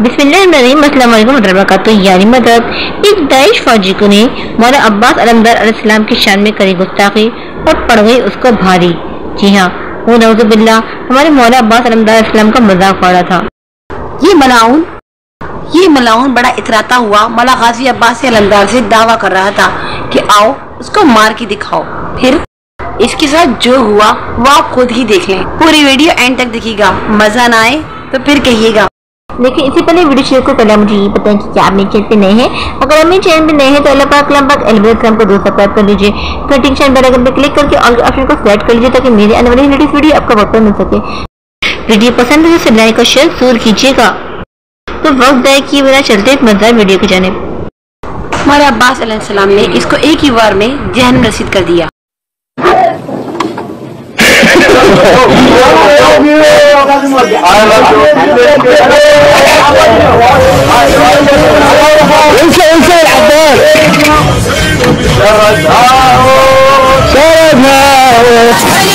बिस्मिल्लाहिर्रहमानिर्रहीम, अस्सलाम वालेकुम वरहमतुल्लाहि यानी मदद। एक दाइश फौजी को ने मौला अब्बास अलमदार अलैहिस्सलाम की शान में करी गुस्ताखी और पड़ गई उसको भारी। जी हाँ, वो नऊजुबिल्लाह हमारे मौला अब्बास अलमदार अलैहिस्सलाम का मजाक उड़ा था। ये मलाउन बड़ा इतराता हुआ मौला गाजी अब्बास अलमदार से दावा कर रहा था कि आओ उसको मार के दिखाओ। फिर इसके साथ जो हुआ वो आप खुद ही देख लें। पूरी वीडियो एंड तक देखिएगा, मजा ना आए तो फिर कहिएगा। लेकिन इससे पहले वीडियो शुरू को पहले मुझे ये बताएं कि क्या आप मेरे चैनल पे नए हैं। अगर आप मेरे चैनल पे नए हैं तो अल्लाह पाक को दो सब्सक्राइब कर लीजिए। नोटिफिकेशन बेल आइकन पे क्लिक करके ऑल ऑप्शन को सेलेक्ट कर लीजिए ताकि मेरी आने वाली लेटेस्ट वीडियो आपको वक्त पर मिल सके। वीडियो पसंद है तो लाइक और शेयर जरूर कीजिएगा। तो वक्त जाए किए बिना चलते मजेदार वीडियो की जानिब। मौला अब्बास अलैहिस्सलाम ने इसको एक ही बार में जहन्नम रसीद कर दिया। Shut up now!